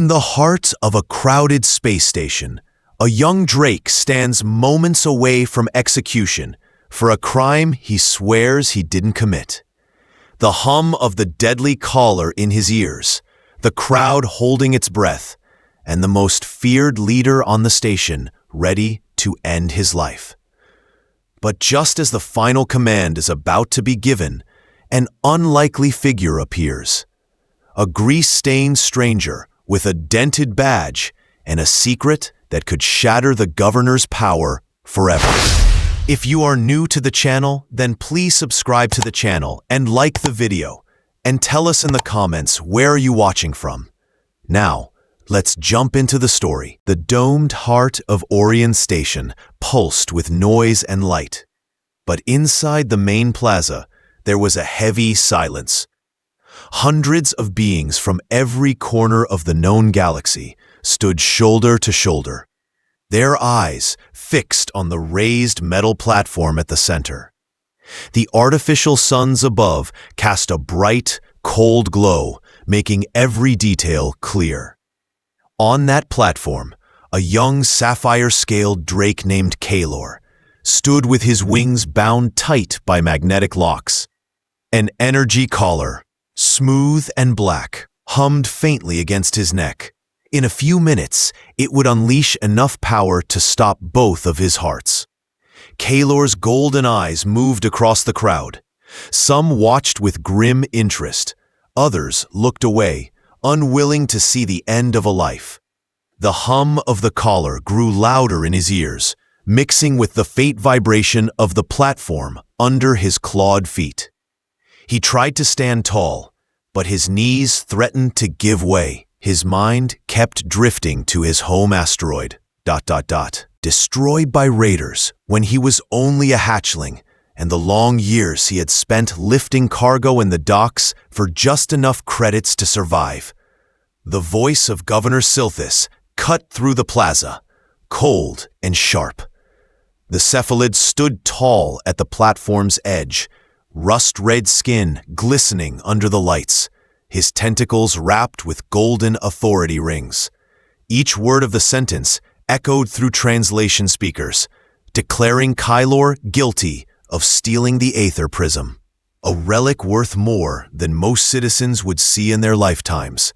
In the heart of a crowded space station, a young Drake stands moments away from execution for a crime he swears he didn't commit. The hum of the deadly caller in his ears, the crowd holding its breath, and the most feared leader on the station ready to end his life. But just as the final command is about to be given, an unlikely figure appears. A grease-stained stranger with a dented badge and a secret that could shatter the governor's power forever. If you are new to the channel, then please subscribe to the channel and like the video, and tell us in the comments where are you watching from. Now, let's jump into the story. The domed heart of Orion Station pulsed with noise and light. But inside the main plaza, there was a heavy silence. Hundreds of beings from every corner of the known galaxy stood shoulder to shoulder, their eyes fixed on the raised metal platform at the center. The artificial suns above cast a bright, cold glow, making every detail clear. On that platform, a young sapphire-scaled drake named Kalor stood with his wings bound tight by magnetic locks. An energy collar, smooth and black, hummed faintly against his neck. In a few minutes, it would unleash enough power to stop both of his hearts. Kalor's golden eyes moved across the crowd. Some watched with grim interest. Others looked away, unwilling to see the end of a life. The hum of the collar grew louder in his ears, mixing with the faint vibration of the platform under his clawed feet. He tried to stand tall, but his knees threatened to give way. His mind kept drifting to his home asteroid, destroyed by raiders when he was only a hatchling, and the long years he had spent lifting cargo in the docks for just enough credits to survive. The voice of Governor Silthus cut through the plaza, cold and sharp. The cephalid stood tall at the platform's edge, rust-red skin glistening under the lights, his tentacles wrapped with golden authority rings. Each word of the sentence echoed through translation speakers, declaring Kalor guilty of stealing the Aether Prism, a relic worth more than most citizens would see in their lifetimes.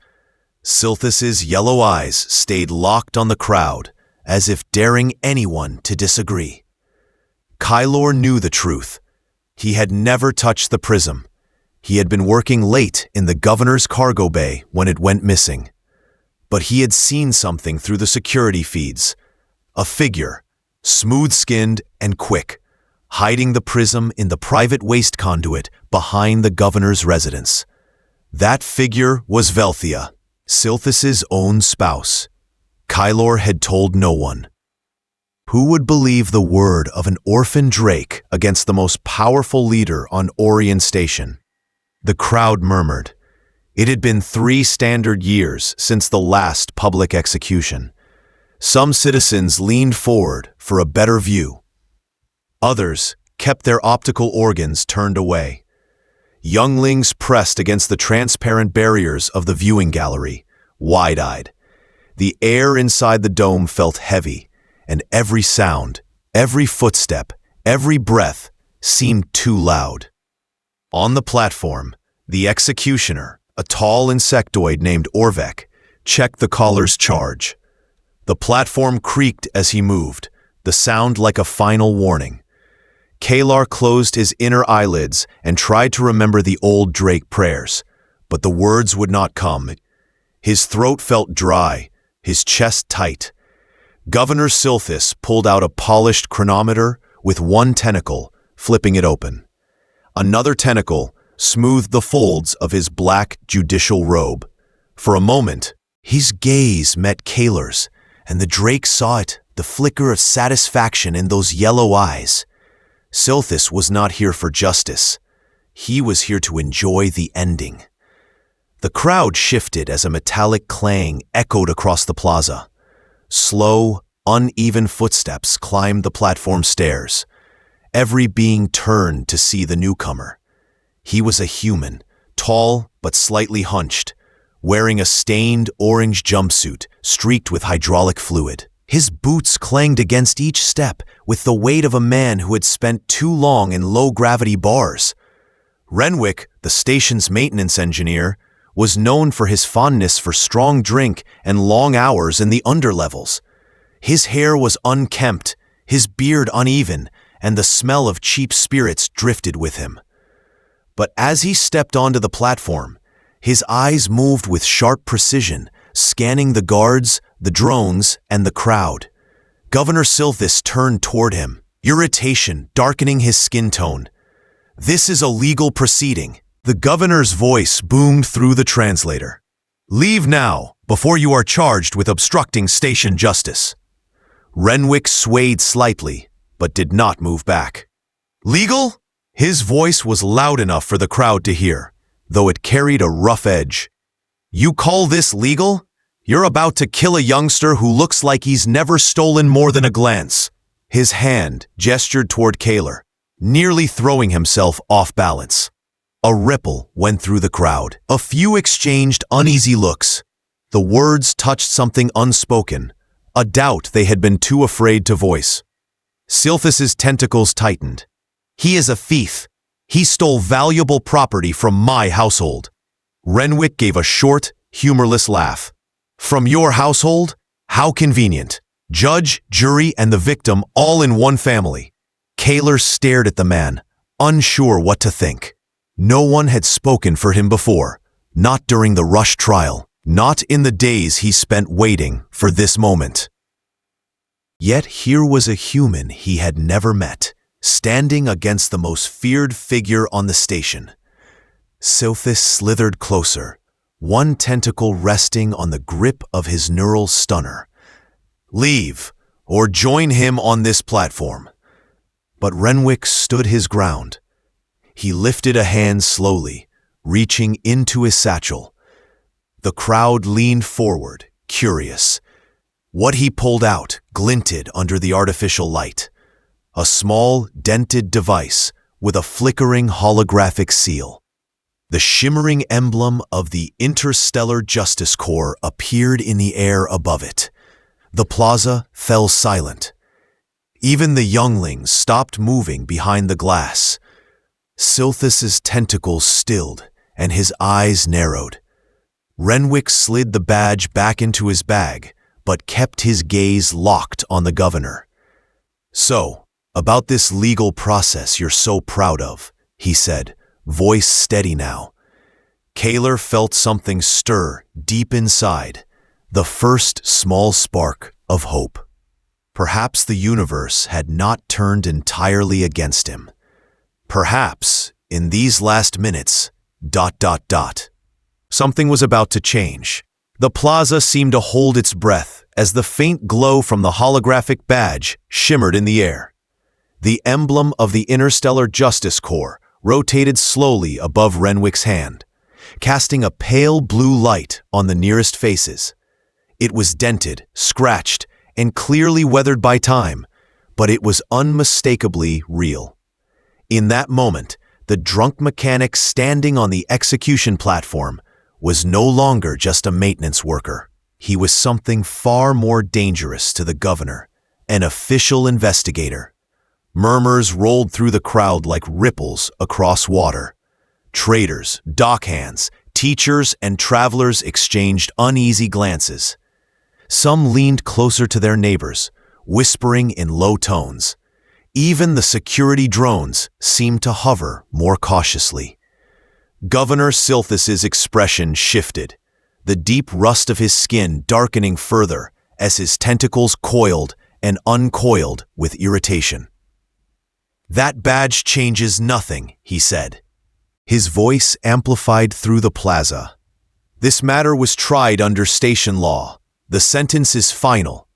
Silthus's yellow eyes stayed locked on the crowd, as if daring anyone to disagree. Kalor knew the truth. He had never touched the prism. He had been working late in the governor's cargo bay when it went missing. But he had seen something through the security feeds. A figure, smooth-skinned and quick, hiding the prism in the private waste conduit behind the governor's residence. That figure was Velthia, Silthus's own spouse. Kalor had told no one. Who would believe the word of an orphan drake against the most powerful leader on Orion Station? The crowd murmured. It had been 3 standard years since the last public execution. Some citizens leaned forward for a better view. Others kept their optical organs turned away. Younglings pressed against the transparent barriers of the viewing gallery, wide-eyed. The air inside the dome felt heavy, and every sound, every footstep, every breath seemed too loud. On the platform, the executioner, a tall insectoid named Orvek, checked the collar's charge. The platform creaked as he moved, the sound like a final warning. Kalor closed his inner eyelids and tried to remember the old Drake prayers, but the words would not come. His throat felt dry, his chest tight. Governor Silthus pulled out a polished chronometer with one tentacle, flipping it open. Another tentacle smoothed the folds of his black judicial robe. For a moment, his gaze met Kalor's, and the drake saw it, the flicker of satisfaction in those yellow eyes. Silthus was not here for justice. He was here to enjoy the ending. The crowd shifted as a metallic clang echoed across the plaza. Slow, uneven footsteps climbed the platform stairs. Every being turned to see the newcomer. He was a human, tall but slightly hunched, wearing a stained orange jumpsuit streaked with hydraulic fluid. His boots clanged against each step with the weight of a man who had spent too long in low-gravity bars. Renwick, the station's maintenance engineer, was known for his fondness for strong drink and long hours in the underlevels. His hair was unkempt, his beard uneven, and the smell of cheap spirits drifted with him. But as he stepped onto the platform, his eyes moved with sharp precision, scanning the guards, the drones, and the crowd. Governor Silphus turned toward him, irritation darkening his skin tone. "This is a legal proceeding." The governor's voice boomed through the translator. "Leave now, before you are charged with obstructing station justice." Renwick swayed slightly, but did not move back. "Legal?" His voice was loud enough for the crowd to hear, though it carried a rough edge. "You call this legal? You're about to kill a youngster who looks like he's never stolen more than a glance." His hand gestured toward Kaler, nearly throwing himself off balance. A ripple went through the crowd. A few exchanged uneasy looks. The words touched something unspoken, a doubt they had been too afraid to voice. Silphus's tentacles tightened. "He is a thief. He stole valuable property from my household." Renwick gave a short, humorless laugh. "From your household? How convenient. Judge, jury, and the victim all in one family." Kaler stared at the man, unsure what to think. No one had spoken for him before, not during the Rush trial, not in the days he spent waiting for this moment. Yet here was a human he had never met, standing against the most feared figure on the station. Silphus slithered closer, one tentacle resting on the grip of his neural stunner. "Leave, or join him on this platform." But Renwick stood his ground. He lifted a hand slowly, reaching into his satchel. The crowd leaned forward, curious. What he pulled out glinted under the artificial light. A small, dented device with a flickering holographic seal. The shimmering emblem of the Interstellar Justice Corps appeared in the air above it. The plaza fell silent. Even the younglings stopped moving behind the glass. Silphus's tentacles stilled, and his eyes narrowed. Renwick slid the badge back into his bag, but kept his gaze locked on the governor. "So, about this legal process you're so proud of," he said, voice steady now. Kaler felt something stir deep inside, the first small spark of hope. Perhaps the universe had not turned entirely against him. Perhaps, in these last minutes, ... Something was about to change. The plaza seemed to hold its breath as the faint glow from the holographic badge shimmered in the air. The emblem of the Interstellar Justice Corps rotated slowly above Renwick's hand, casting a pale blue light on the nearest faces. It was dented, scratched, and clearly weathered by time, but it was unmistakably real. In that moment, the drunk mechanic standing on the execution platform was no longer just a maintenance worker. He was something far more dangerous to the governor, an official investigator. Murmurs rolled through the crowd like ripples across water. Traders, dockhands, teachers, and travelers exchanged uneasy glances. Some leaned closer to their neighbors, whispering in low tones. Even the security drones seemed to hover more cautiously. Governor Silphus's expression shifted, the deep rust of his skin darkening further as his tentacles coiled and uncoiled with irritation. "That badge changes nothing," he said. His voice amplified through the plaza. "This matter was tried under station law. The sentence is final."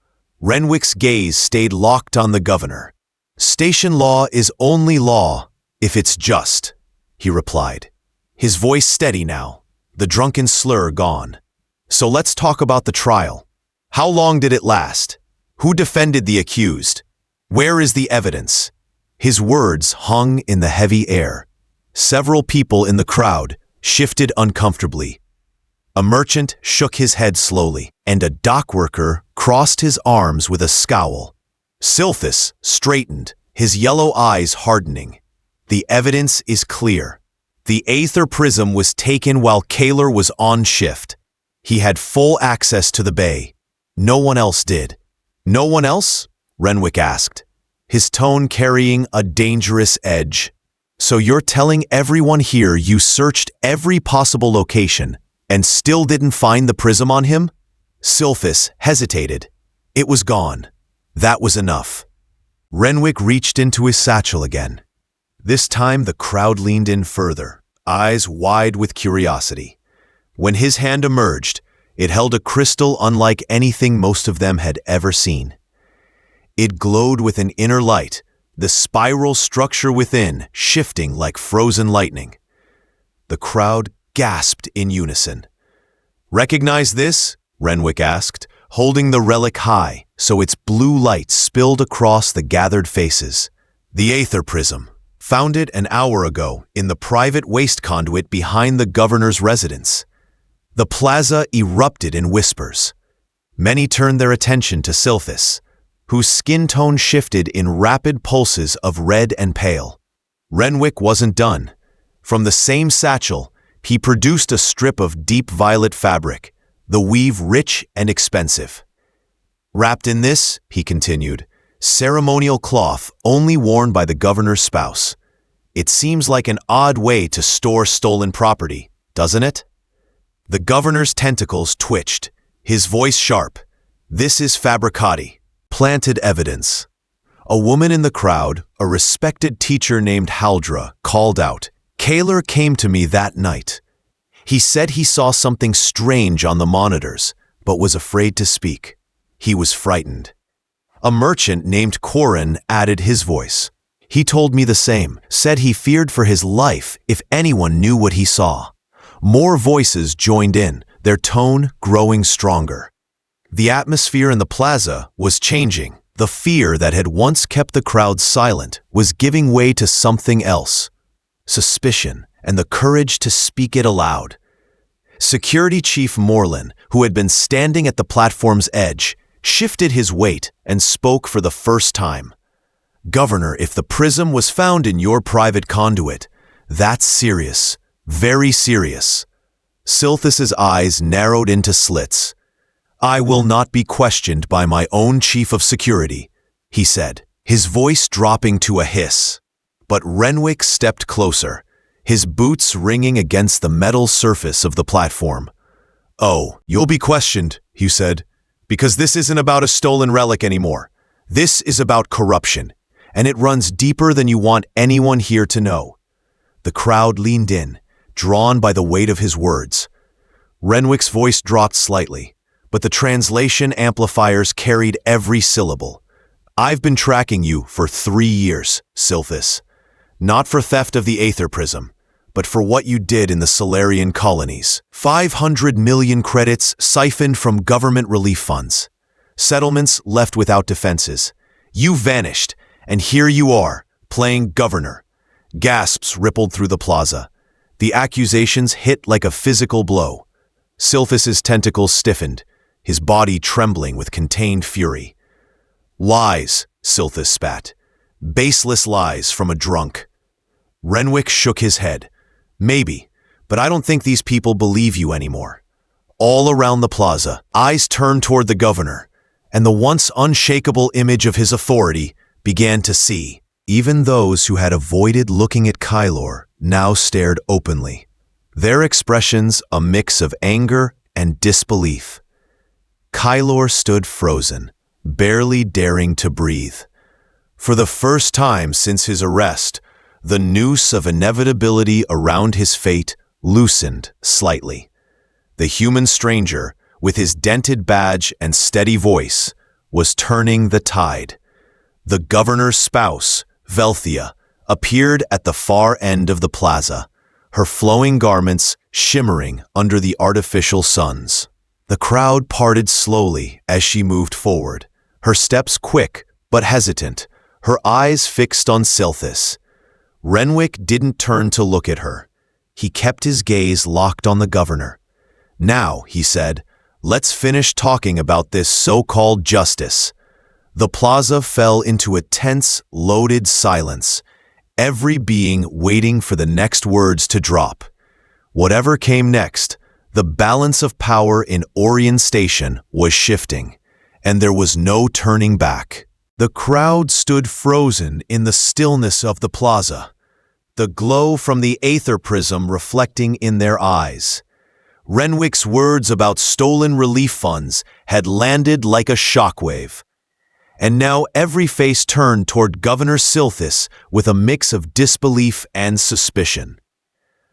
Renwick's gaze stayed locked on the governor. "Station law is only law if it's just," he replied. His voice steady now, the drunken slur gone. "So let's talk about the trial. How long did it last? Who defended the accused? Where is the evidence?" His words hung in the heavy air. Several people in the crowd shifted uncomfortably. A merchant shook his head slowly, and a dockworker crossed his arms with a scowl. Silphus straightened, his yellow eyes hardening. The evidence is clear. The Aether Prism was taken while Kaler was on shift. He had full access to the bay. No one else did. No one else? Renwick asked, his tone carrying a dangerous edge. So you're telling everyone here you searched every possible location and still didn't find the prism on him? Silphus hesitated. It was gone. That was enough. Renwick reached into his satchel again. This time the crowd leaned in further, eyes wide with curiosity. When his hand emerged, it held a crystal unlike anything most of them had ever seen. It glowed with an inner light, the spiral structure within shifting like frozen lightning. The crowd gasped in unison. "Recognize this?" Renwick asked, holding the relic high so its blue light spilled across the gathered faces. "The Aether Prism. Found it an hour ago in the private waste conduit behind the governor's residence." The plaza erupted in whispers. Many turned their attention to Silphus, whose skin tone shifted in rapid pulses of red and pale. Renwick wasn't done. From the same satchel, he produced a strip of deep violet fabric, the weave rich and expensive. "Wrapped in this," he continued, "ceremonial cloth only worn by the governor's spouse. It seems like an odd way to store stolen property, doesn't it?" The governor's tentacles twitched, his voice sharp. "This is fabricati, planted evidence." A woman in the crowd, a respected teacher named Haldra, called out, "Kaler came to me that night. He said he saw something strange on the monitors, but was afraid to speak. He was frightened." A merchant named Corin added his voice. "He told me the same, said he feared for his life if anyone knew what he saw." More voices joined in, their tone growing stronger. The atmosphere in the plaza was changing. The fear that had once kept the crowd silent was giving way to something else. Suspicion and the courage to speak it aloud. Security Chief Morlin, who had been standing at the platform's edge, shifted his weight and spoke for the first time. "Governor, if the prism was found in your private conduit, that's serious. Very serious." Silphus's eyes narrowed into slits. "I will not be questioned by my own chief of security," he said, his voice dropping to a hiss. But Renwick stepped closer, his boots ringing against the metal surface of the platform. "Oh, you'll be questioned," he said, "because this isn't about a stolen relic anymore. This is about corruption, and it runs deeper than you want anyone here to know." The crowd leaned in, drawn by the weight of his words. Renwick's voice dropped slightly, but the translation amplifiers carried every syllable. "I've been tracking you for 3 years, Silphus. Not for theft of the Aether Prism, but for what you did in the Solarian colonies. 500 million credits siphoned from government relief funds. Settlements left without defenses. You vanished, and here you are, playing governor." Gasps rippled through the plaza. The accusations hit like a physical blow. Silphus's tentacles stiffened, his body trembling with contained fury. "Lies," Silphus spat. "Baseless lies from a drunk." Renwick shook his head. "Maybe, but I don't think these people believe you anymore." All around the plaza, eyes turned toward the governor, and the once unshakable image of his authority began to see. Even those who had avoided looking at Kylor now stared openly, their expressions a mix of anger and disbelief. Kylor stood frozen, barely daring to breathe. For the first time since his arrest, the noose of inevitability around his fate loosened slightly. The human stranger, with his dented badge and steady voice, was turning the tide. The governor's spouse, Velthia, appeared at the far end of the plaza, her flowing garments shimmering under the artificial suns. The crowd parted slowly as she moved forward, her steps quick but hesitant, her eyes fixed on Silphus. Renwick didn't turn to look at her. He kept his gaze locked on the governor. "Now," he said, "let's finish talking about this so-called justice." The plaza fell into a tense, loaded silence, every being waiting for the next words to drop. Whatever came next, the balance of power in Orion Station was shifting, and there was no turning back. The crowd stood frozen in the stillness of the plaza, the glow from the aether prism reflecting in their eyes. Renwick's words about stolen relief funds had landed like a shockwave. And now every face turned toward Governor Silthus with a mix of disbelief and suspicion.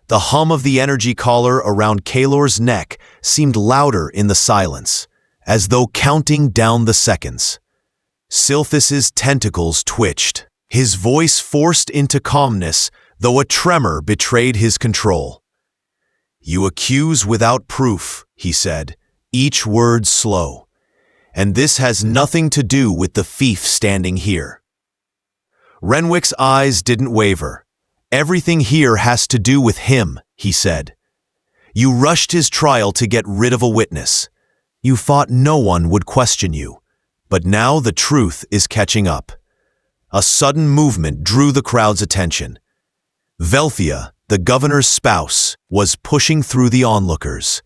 The hum of the energy collar around Kaylor's neck seemed louder in the silence, as though counting down the seconds. Silthus's tentacles twitched, his voice forced into calmness, though a tremor betrayed his control. "You accuse without proof," he said, each word slow. "And this has nothing to do with the thief standing here." Renwick's eyes didn't waver. "Everything here has to do with him," he said. "You rushed his trial to get rid of a witness. You thought no one would question you. But now the truth is catching up." A sudden movement drew the crowd's attention. Velthia, the governor's spouse, was pushing through the onlookers.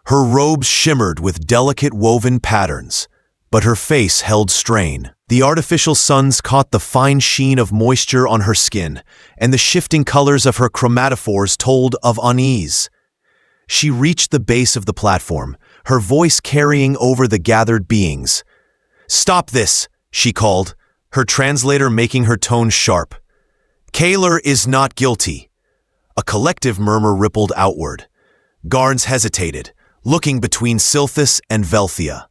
Her robes shimmered with delicate woven patterns, but her face held strain. The artificial suns caught the fine sheen of moisture on her skin, and the shifting colors of her chromatophores told of unease. She reached the base of the platform, her voice carrying over the gathered beings. "Stop this," she called, her translator making her tone sharp. "Kaylor is not guilty." A collective murmur rippled outward. Guards hesitated, looking between Silthus and Velthia.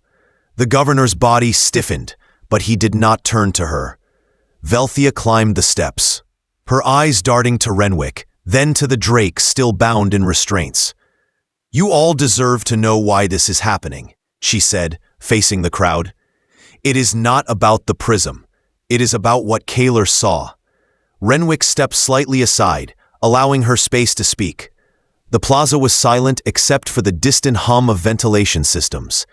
The governor's body stiffened, but he did not turn to her. Velthia climbed the steps, her eyes darting to Renwick, then to the Drake still bound in restraints. "You all deserve to know why this is happening," she said, facing the crowd. "It is not about the prism. It is about what Kaylor saw." Renwick stepped slightly aside, allowing her space to speak. The plaza was silent except for the distant hum of ventilation systems.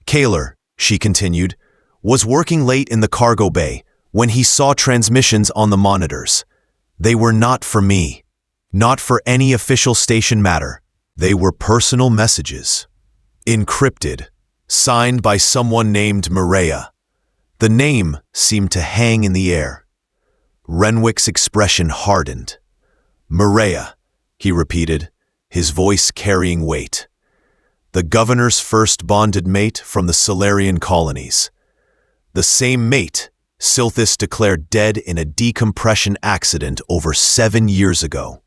"Kaylor," she continued, "was working late in the cargo bay when he saw transmissions on the monitors. They were not for me, not for any official station matter. They were personal messages, encrypted, signed by someone named Maria." The name seemed to hang in the air. Renwick's expression hardened. "Maria," he repeated, his voice carrying weight. "The governor's first bonded mate from the Solarian colonies. The same mate Silthus declared dead in a decompression accident over 7 years ago."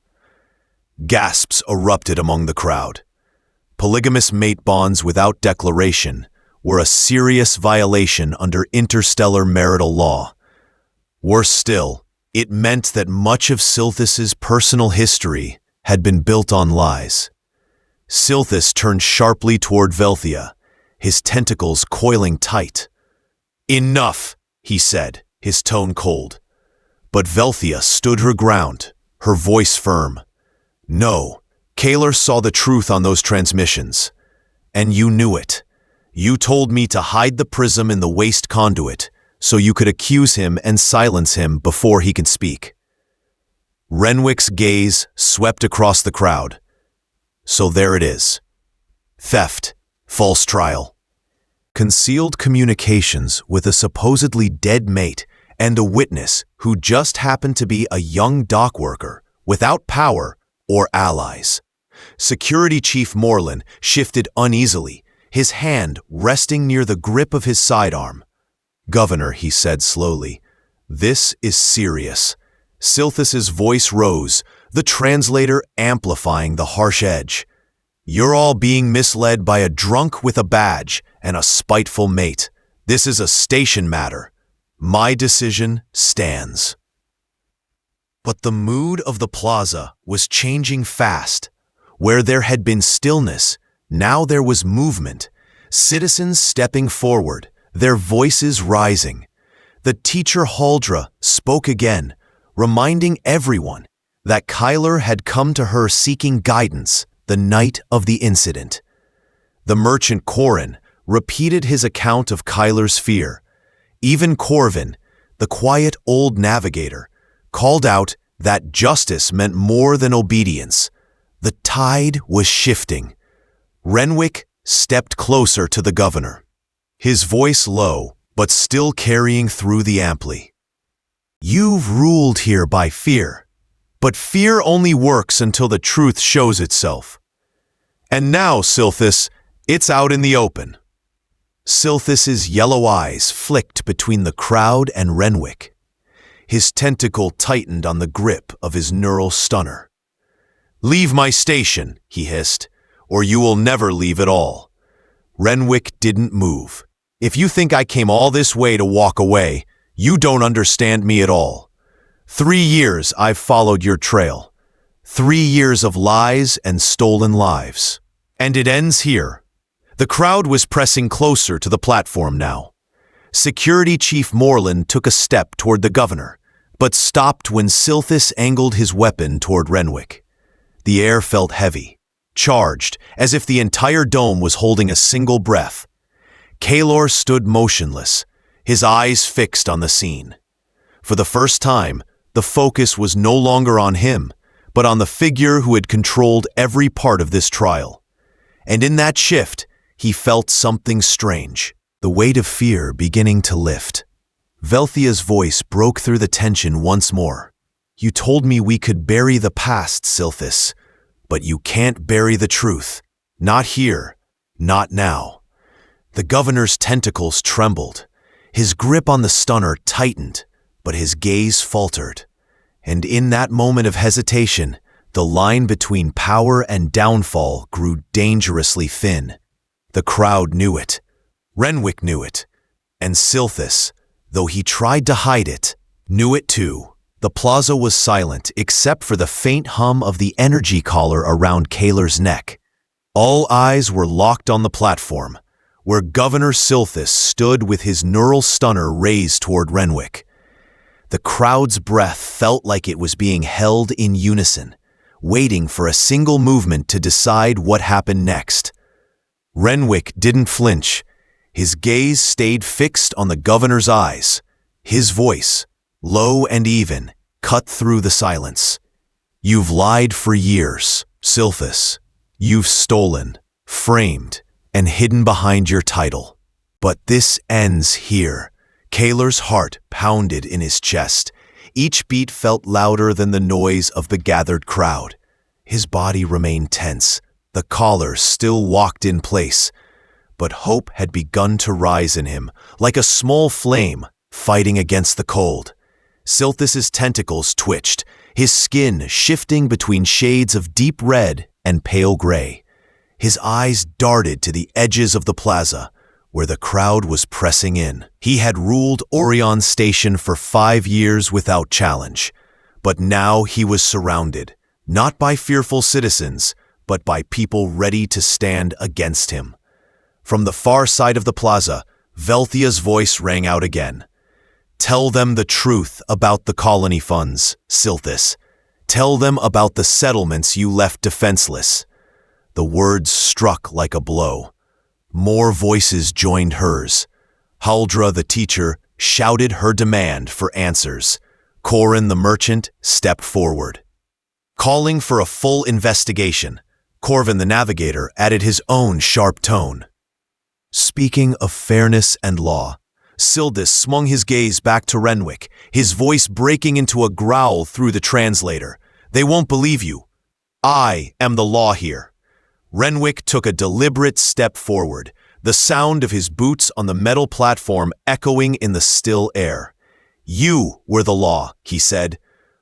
Gasps erupted among the crowd. Polygamous mate bonds without declaration were a serious violation under interstellar marital law. Worse still, it meant that much of Silthus's personal history had been built on lies. Silthus turned sharply toward Velthia, his tentacles coiling tight. "Enough," he said, his tone cold. But Velthia stood her ground, her voice firm. "No, Kaylor saw the truth on those transmissions. And you knew it. You told me to hide the prism in the waste conduit so you could accuse him and silence him before he could speak." Renwick's gaze swept across the crowd. "So there it is. Theft, false trial, concealed communications with a supposedly dead mate and a witness who just happened to be a young dock worker without power or allies." Security Chief Moreland shifted uneasily, his hand resting near the grip of his sidearm. "Governor," he said slowly, "this is serious." Silthus's voice rose, the translator amplifying the harsh edge. "You're all being misled by a drunk with a badge and a spiteful mate. This is a station matter. My decision stands." But the mood of the plaza was changing fast. Where there had been stillness, now there was movement. Citizens stepping forward, their voices rising. The teacher Haldra spoke again, reminding everyone that Kaylor had come to her seeking guidance the night of the incident. The merchant Corin repeated his account of Kyler's fear. Even Corvin, the quiet old navigator, called out that justice meant more than obedience. The tide was shifting. Renwick stepped closer to the governor, his voice low, but still carrying through the ampli. "You've ruled here by fear, but fear only works until the truth shows itself. And now, Silthus, it's out in the open." Silthus's yellow eyes flicked between the crowd and Renwick. His tentacle tightened on the grip of his neural stunner. "Leave my station," he hissed, "or you will never leave at all." Renwick didn't move. "If you think I came all this way to walk away, you don't understand me at all. 3 years I've followed your trail. 3 years of lies and stolen lives. And it ends here." The crowd was pressing closer to the platform now. Security Chief Moreland took a step toward the governor, but stopped when Silthus angled his weapon toward Renwick. The air felt heavy, charged, as if the entire dome was holding a single breath. Kaelor stood motionless, his eyes fixed on the scene. For the first time, the focus was no longer on him, but on the figure who had controlled every part of this trial. And in that shift, he felt something strange, the weight of fear beginning to lift. Velthia's voice broke through the tension once more. "You told me we could bury the past, Silthus, but you can't bury the truth. Not here, not now." The governor's tentacles trembled. His grip on the stunner tightened, but his gaze faltered. And in that moment of hesitation, the line between power and downfall grew dangerously thin. The crowd knew it. Renwick knew it. And Silthus, though he tried to hide it, knew it too. The plaza was silent except for the faint hum of the energy collar around Kaler's neck. All eyes were locked on the platform, where Governor Silthus stood with his neural stunner raised toward Renwick. The crowd's breath felt like it was being held in unison, waiting for a single movement to decide what happened next. Renwick didn't flinch. His gaze stayed fixed on the governor's eyes. His voice, low and even, cut through the silence. "You've lied for years, Silthus. You've stolen, framed, and hidden behind your title. But this ends here." Kaler's heart pounded in his chest. Each beat felt louder than the noise of the gathered crowd. His body remained tense. The collar still locked in place. But hope had begun to rise in him, like a small flame fighting against the cold. Silthus's tentacles twitched, his skin shifting between shades of deep red and pale gray. His eyes darted to the edges of the plaza, where the crowd was pressing in. He had ruled Orion Station for 5 years without challenge, but now he was surrounded, not by fearful citizens, but by people ready to stand against him. From the far side of the plaza, Velthia's voice rang out again. "Tell them the truth about the colony funds, Silthus. Tell them about the settlements you left defenseless." The words struck like a blow. More voices joined hers. Haldra, the teacher, shouted her demand for answers. Corin, the merchant, stepped forward, calling for a full investigation. Corvin, the navigator, added his own sharp tone. Speaking of fairness and law, Silthus swung his gaze back to Renwick, his voice breaking into a growl through the translator. "They won't believe you. I am the law here." Renwick took a deliberate step forward, the sound of his boots on the metal platform echoing in the still air. "You were the law," he said,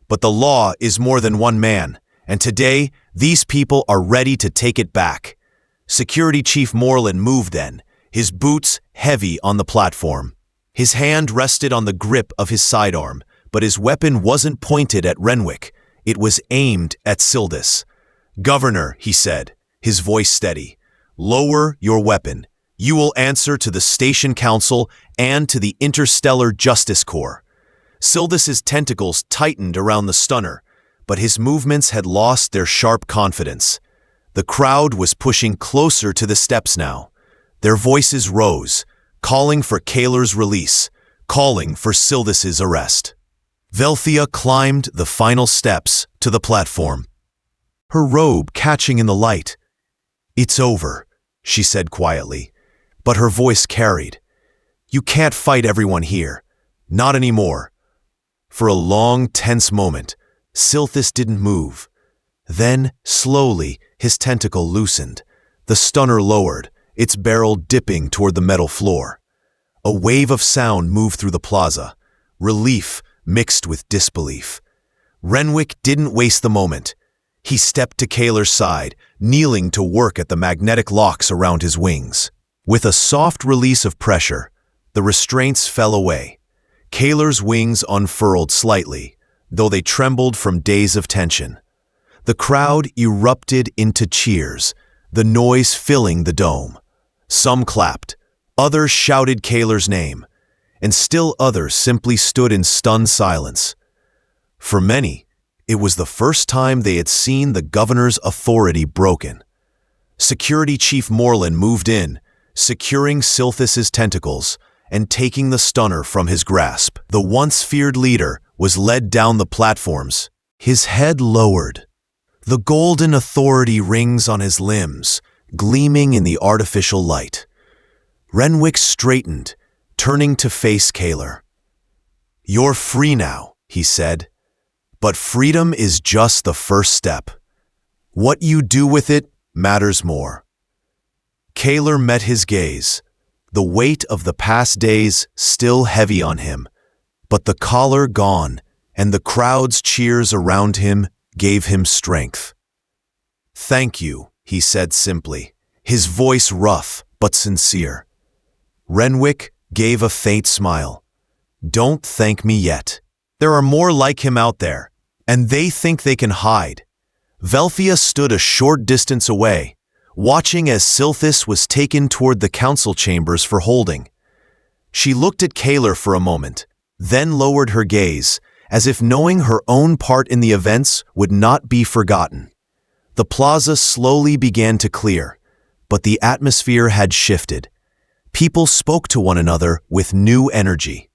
"but the law is more than one man, and today these people are ready to take it back." Security Chief Moreland moved then, his boots heavy on the platform. His hand rested on the grip of his sidearm, but his weapon wasn't pointed at Renwick. It was aimed at Silthus. "Governor," he said, his voice steady, "lower your weapon. You will answer to the Station Council and to the Interstellar Justice Corps." Silthus's tentacles tightened around the stunner, but his movements had lost their sharp confidence. The crowd was pushing closer to the steps now. Their voices rose, calling for Kaler's release, calling for Sylvis's arrest. Velthia climbed the final steps to the platform, her robe catching in the light. "It's over," she said quietly, but her voice carried. "You can't fight everyone here. Not anymore." For a long, tense moment, Sylvis didn't move. Then, slowly, his tentacle loosened. The stunner lowered, its barrel dipping toward the metal floor. A wave of sound moved through the plaza, relief mixed with disbelief. Renwick didn't waste the moment. He stepped to Kaler's side, kneeling to work at the magnetic locks around his wings. With a soft release of pressure, the restraints fell away. Kaler's wings unfurled slightly, though they trembled from days of tension. The crowd erupted into cheers, the noise filling the dome. Some clapped, others shouted Kaler's name, and still others simply stood in stunned silence. For many, it was the first time they had seen the governor's authority broken. Security Chief Moreland moved in, securing Sylvis's tentacles and taking the stunner from his grasp. The once feared leader was led down the platforms, his head lowered. The golden authority rings on his limbs, gleaming in the artificial light. Renwick straightened, turning to face Kaler. "You're free now," he said. "But freedom is just the first step. What you do with it matters more." Kaler met his gaze, the weight of the past days still heavy on him, but the collar gone, and the crowd's cheers around him gave him strength. "Thank you," he said simply, his voice rough but sincere. Renwick gave a faint smile. "Don't thank me yet. There are more like him out there, and they think they can hide." Velthia stood a short distance away, watching as Sylvis was taken toward the council chambers for holding. She looked at Kaler for a moment, then lowered her gaze, as if knowing her own part in the events would not be forgotten. The plaza slowly began to clear, but the atmosphere had shifted. People spoke to one another with new energy.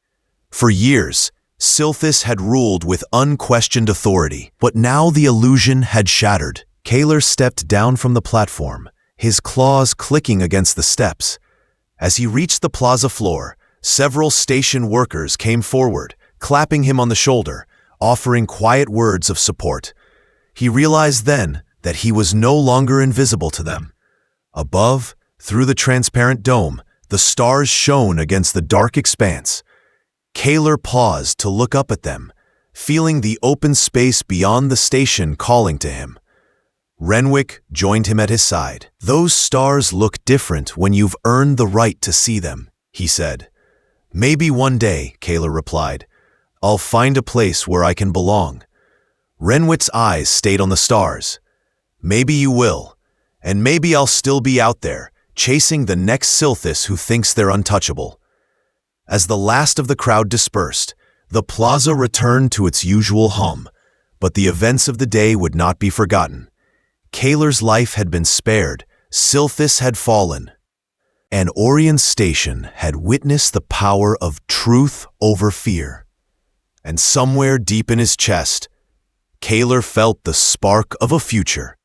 For years, Sylvis had ruled with unquestioned authority, but now the illusion had shattered. Kaler stepped down from the platform, his claws clicking against the steps. As he reached the plaza floor, several station workers came forward, clapping him on the shoulder, offering quiet words of support. He realized then that he was no longer invisible to them. Above, through the transparent dome, the stars shone against the dark expanse. Kaler paused to look up at them, feeling the open space beyond the station calling to him. Renwick joined him at his side. "Those stars look different when you've earned the right to see them," he said. "Maybe one day," Kaler replied, "I'll find a place where I can belong." Renwick's eyes stayed on the stars. "Maybe you will, and maybe I'll still be out there, chasing the next Sylvis who thinks they're untouchable." As the last of the crowd dispersed, the plaza returned to its usual hum, but the events of the day would not be forgotten. Kaler's life had been spared, Sylvis had fallen, and Orion Station had witnessed the power of truth over fear. And somewhere deep in his chest, Kaler felt the spark of a future,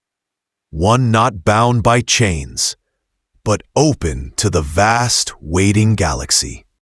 one not bound by chains, but open to the vast, waiting galaxy.